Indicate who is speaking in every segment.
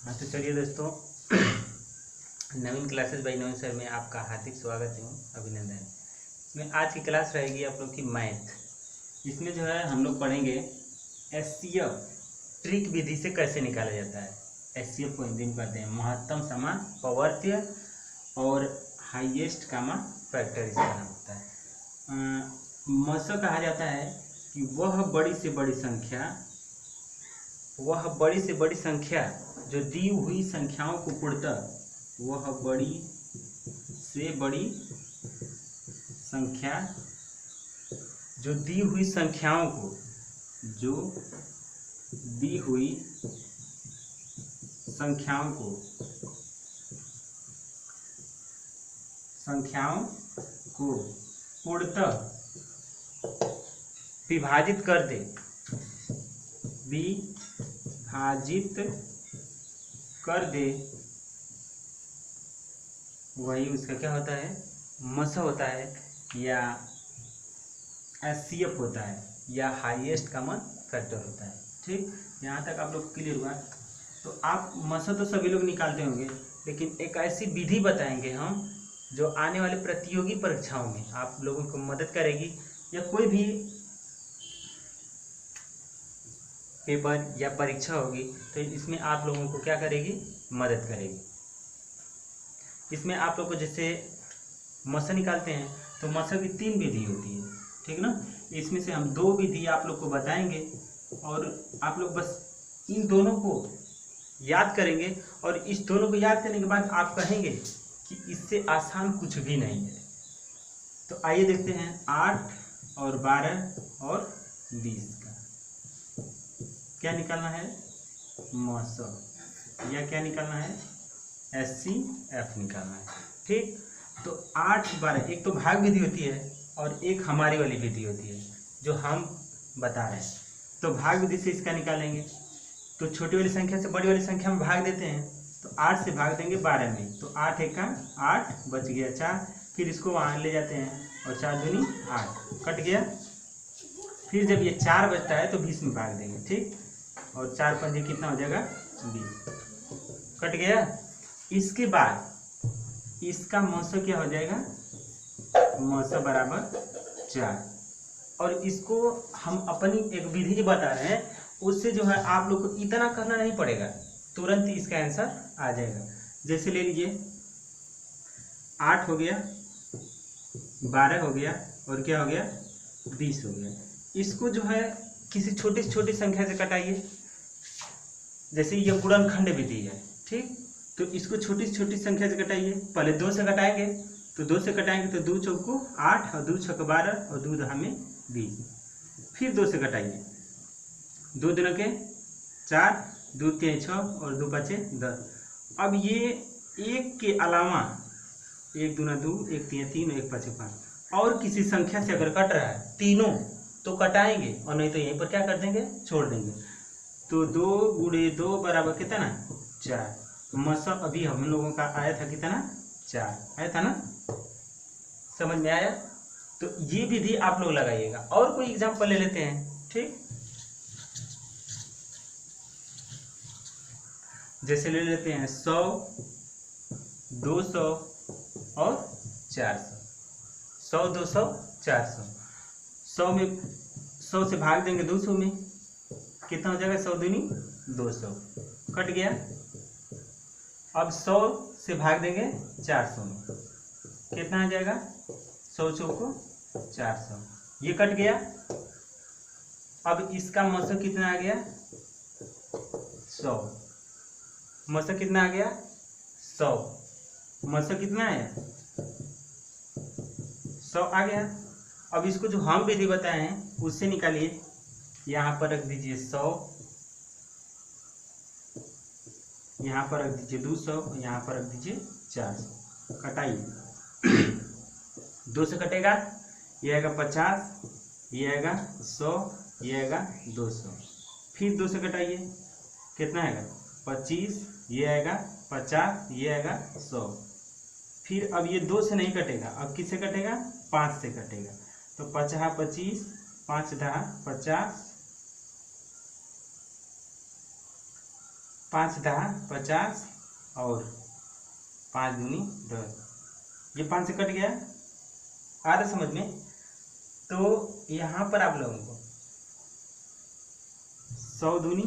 Speaker 1: हाँ तो चलिए दोस्तों, नवीन क्लासेस बाई नवीन सर में आपका हार्दिक स्वागत है, अभिनंदन। इसमें आज की क्लास रहेगी आप लोग की मैथ। इसमें जो है हम लोग पढ़ेंगे एचसीएफ ट्रिक विधि से कैसे निकाला जाता है। एचसीएफ को हिंदी में कहते हैं महत्तम समान पवर्त्य और हाईएस्ट कामा फैक्टर, इसका नाम होता है। मसो कहा जाता है कि वह बड़ी से बड़ी संख्या जो दी हुई संख्याओं को पूर्णतः, वह बड़ी से बड़ी संख्या जो दी हुई संख्याओं को पूर्णतः विभाजित कर दे, वही उसका क्या होता है, मसा होता है या एचसीएफ होता है या हाईएस्ट कॉमन फैक्टर होता है। ठीक, यहाँ तक आप लोग क्लियर हुआ। तो आप मसा तो सभी लोग निकालते होंगे, लेकिन एक ऐसी विधि बताएंगे हम जो आने वाले प्रतियोगी परीक्षाओं में आप लोगों को मदद करेगी, या कोई भी पेपर या परीक्षा होगी तो इसमें आप लोगों को क्या करेगी, मदद करेगी। इसमें आप लोग को जैसे मसा निकालते हैं तो मसा की 3 विधि होती है, ठीक ना। इसमें से हम 2 विधि आप लोग को बताएंगे और आप लोग बस इन दोनों को याद करेंगे, और इस दोनों को याद करने के बाद आप कहेंगे कि इससे आसान कुछ भी नहीं है। तो आइए देखते हैं 8 और 12 और 20 का क्या निकालना है, मसा, या क्या निकालना है, एचसीएफ निकालना है। ठीक, तो 8 12 एक तो भाग विधि होती है और एक हमारी वाली विधि होती है जो हम बता रहे हैं। तो भाग विधि से इसका निकालेंगे तो छोटी वाली संख्या से बड़ी वाली संख्या में भाग देते हैं, तो 8 से भाग देंगे 12 में, तो 8 एक का 8 बच गया 4, फिर इसको वहाँ ले जाते हैं और 4 दूनी 8 कट गया। फिर जब ये 4 बचता है तो 20 में भाग देंगे, ठीक, और 4 पंजे कितना हो जाएगा, 20 कट गया। इसके बाद इसका मौसा क्या हो जाएगा, मौसा बराबर 4, और इसको हम अपनी एक विधि बता रहे हैं, उससे जो है आप लोग को इतना करना नहीं पड़ेगा, तुरंत इसका आंसर आ जाएगा। जैसे ले लीजिए 8 हो गया, 12 हो गया और क्या हो गया, 20 हो गया। इसको जो है किसी छोटी से छोटी संख्या से कटाइए, जैसे ये गुणनखंड विधि है, ठीक, तो इसको छोटी से छोटी संख्या से कटाइए। पहले 2 से कटाएंगे, तो 2 से कटाएंगे तो 2 चौको 8 और 2 छक 12 और 2 दहा में 20। फिर 2 से कटाइए, 2 दूना के 4, 2 3 6 और 2 5 10। अब ये एक के अलावा 1 दूना 2, 1 3 3 और 1 5 5 और किसी संख्या से अगर कट रहा है तीनों तो कटाएंगे, और नहीं तो यहीं पर क्या कर देंगे, छोड़ देंगे। तो 2 गुणे 2 बराबर कितना, 4। मसा अभी हम लोगों का आया था कितना, 4 आया था ना, समझ में आया। तो ये विधि आप लोग लगाइएगा। और कोई एग्जांपल ले लेते हैं, ठीक, जैसे ले लेते हैं 100 200 और 400, 100 200 400। 100 में 100 से भाग देंगे 200 में, कितना हो जाएगा, 100 दूनी 200 कट गया। अब 100 से भाग देंगे 400 में, कितना आ जाएगा, 100 चौको 400, ये कट गया। अब इसका मसा कितना आ गया, 100, मसा कितना आ गया, 100, मसा कितना आया, 100 आ गया। अब इसको जो हम विधि बताए हैं उससे निकालिए, यहाँ पर रख दीजिए 100, यहाँ पर रख दीजिए 200, यहाँ पर रख दीजिए 400, कटाइए। 2 से कटेगा, ये आएगा 50, ये आएगा 100, ये आएगा 200। फिर 2 से कटाइए, कितना आएगा, 25, ये आएगा 50, ये आएगा 100। फिर अब ये 2 से नहीं कटेगा, अब किससे कटेगा, 5 से कटेगा। तो 50 25, 5 10 50, 5 10 50 और 5 दूनी 10। ये 5 से कट गया, आ रहा समझ में। तो यहाँ पर आप लोगों को 100 दूनी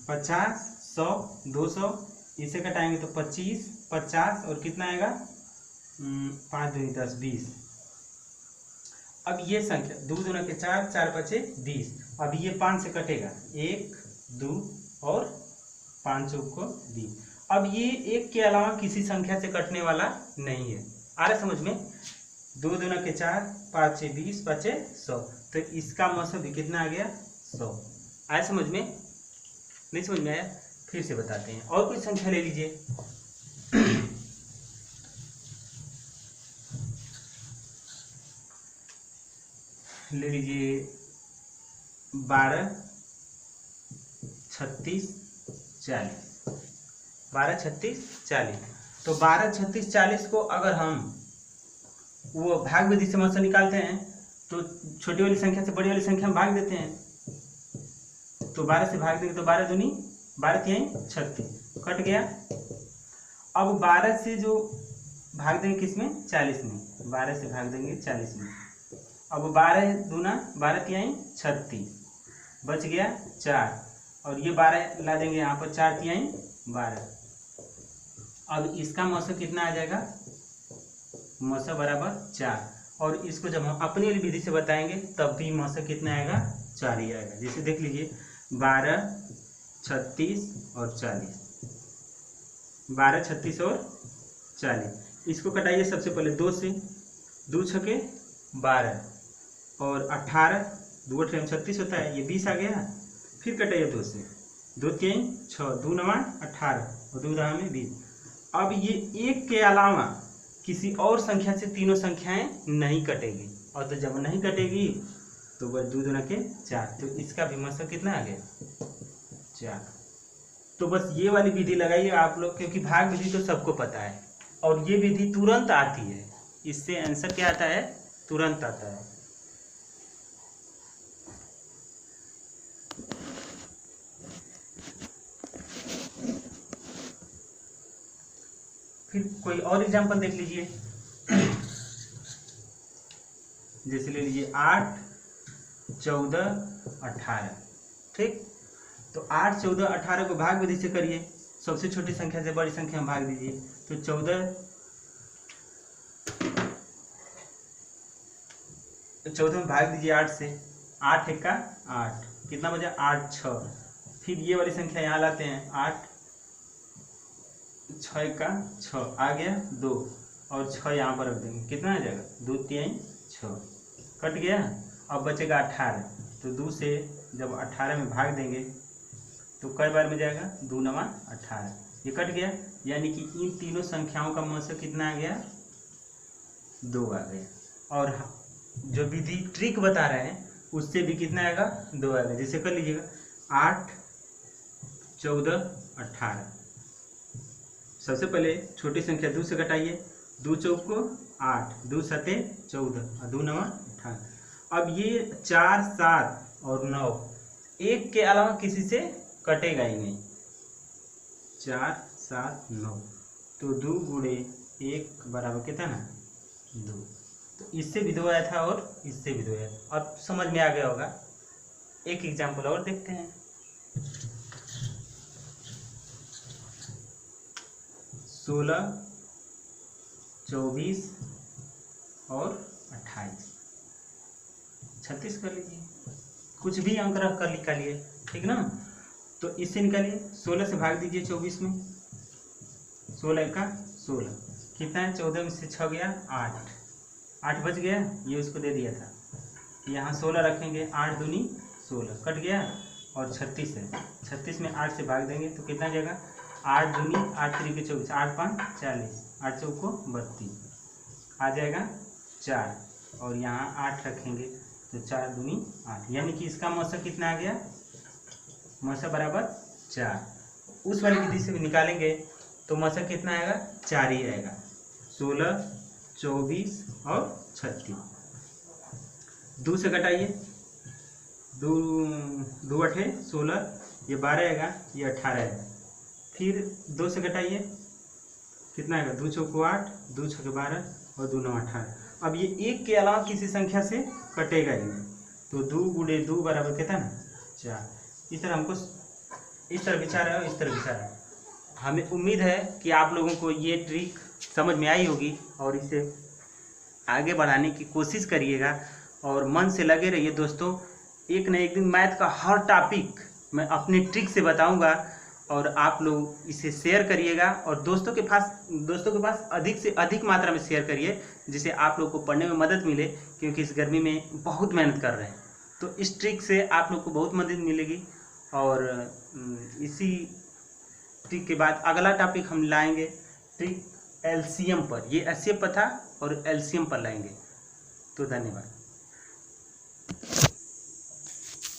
Speaker 1: 50 100 200 इसे कटाएंगे तो 25 50 और कितना आएगा 5 दूनी 10 20। अब ये संख्या 2 दूना के 4 4 5 20। अब ये 5 से कटेगा 1 2 और 5 चौक को 20। अब ये एक के अलावा किसी संख्या से कटने वाला नहीं है। आ रहा समझ में। 2 दूना के 4 5 20 5 100। तो इसका मौसम भी कितना आ गया 100। आया समझ में, नहीं समझ में आया फिर से बताते हैं। और कोई संख्या ले लीजिए। ले लीजिए 12 36 40। 12 36 40। तो 12 36 40 को अगर हम वो भाग विधि से मौसा निकालते हैं तो छोटी वाली संख्या से बड़ी वाली संख्या में भाग देते हैं। तो 12 से भाग देंगे तो 12 दूनी 12 तिहाई 36 कट गया। अब 12 से जो भाग देंगे किस में 40 में। 12 से भाग देंगे 40 में। अब 12 दूना 12 तिहाई 36 बच गया 4 और ये 12 ला देंगे यहाँ पर 4 तिहाई 12। अब इसका मौसा कितना आ जाएगा मौसा बराबर 4। और इसको जब हम अपनी वाली विधि से बताएंगे तब भी मौसा कितना आएगा 4 ही आएगा। जैसे देख लीजिए 12 36 और 40। 12 36 और 40 इसको कटाइए सबसे पहले 2 से। 2 छके 12 और 18 2 अठे 36 होता है, ये 20 आ गया। फिर कटाइए 2 से। 2 3 6 2 9 18 और 2 10 में 20। अब ये एक के अलावा किसी और संख्या से तीनों संख्याएं नहीं कटेगी। और तो जब नहीं कटेगी तो वह 2 दूना के 4। तो इसका भी मतलब कितना आ गया 4। तो बस ये वाली विधि लगाइए आप लोग, क्योंकि भाग विधि तो सबको पता है और ये विधि तुरंत आती है। इससे आंसर क्या आता है तुरंत आता है। फिर कोई और एग्जांपल देख लीजिए। जैसे ले लीजिए 8 14 18। ठीक, तो 8 14 18 को भाग विधि से करिए। सबसे छोटी संख्या से बड़ी संख्या में भाग दीजिए। तो 14 में भाग दीजिए 8 से। 8 1 8 कितना बचा 8 6। फिर ये वाली संख्या यहाँ लाते हैं 8 6 1 6 आ गया 2 और 6 यहाँ पर रख देंगे कितना आ जाएगा 2 3 6 कट गया। अब बचेगा 18। तो 2 से जब 18 में भाग देंगे तो कई बार में जाएगा 2 9 18 ये कट गया। यानी कि इन तीनों संख्याओं का मौसा कितना आ गया 2 आ गया। और जो विधि ट्रिक बता रहे हैं उससे भी कितना आएगा 2 आएगा। जैसे कर लीजिएगा 8 14 18। सबसे पहले छोटी संख्या 2 से घटाइए। 2 चौक को 8 2 7 14 और 2 9 18। अब ये 4 7 और 9 एक के अलावा किसी से कटेगा ही नहीं। 4 7 9 तो 2 गुणे 1 बराबर कितना ना 2। तो इससे भी 2 आया था और इससे भी 2 आया था। अब समझ में आ गया होगा। एक एग्जाम्पल और देखते हैं। 16 24 और 28 36 कर लीजिए। कुछ भी अंक रख कर निकालिए, ठीक ना। तो इससे निकालिए 16 से भाग दीजिए 24 में। 16 का 16 कितना है 14 में से 6 गया 8 बच गया। ये उसको दे दिया था। यहाँ 16 रखेंगे 8 दूनी 16 कट गया और 36 है। 36 में 8 से भाग देंगे तो कितना जाएगा 8 दूनी 8 3 के 24 8 5 40 8 चौक को 32 आ जाएगा 4 और यहाँ 8 रखेंगे तो 4 दूनी 8। यानी कि इसका मौसा कितना आ गया मौसा बराबर 4। उस वाली विधि से भी निकालेंगे तो मौसा कितना आएगा 4 ही आएगा। 16 24 और 36 2 से घटाइए। 2 2 8 16 ये 12 आएगा, ये 18 आएगा। फिर 2 से घटाइए, कितना आएगा, 2 चौको 8, 2 छके 12 और 2 9 18। अब ये 1 के अलावा किसी संख्या से कटेगा ही नहीं, तो 2 गुणे 2 बराबर कितना ना 4। इस तरह हमको इस तरह विचार है और इस तरह विचार है। हमें उम्मीद है कि आप लोगों को ये ट्रिक समझ में आई होगी और इसे आगे बढ़ाने की कोशिश करिएगा और मन से लगे रहिए दोस्तों। एक न एक दिन मैथ का हर टॉपिक मैं अपनी ट्रिक से बताऊंगा और आप लोग इसे शेयर करिएगा और दोस्तों के पास अधिक से अधिक मात्रा में शेयर करिए, जिससे आप लोग को पढ़ने में मदद मिले, क्योंकि इस गर्मी में बहुत मेहनत कर रहे हैं। तो इस ट्रिक से आप लोग को बहुत मदद मिलेगी। और इसी ट्रिक के बाद अगला टॉपिक हम लाएंगे ट्रिक एलसीएम पर। ये एचसीएफ पर था और एलसीएम पर लाएंगे। तो धन्यवाद।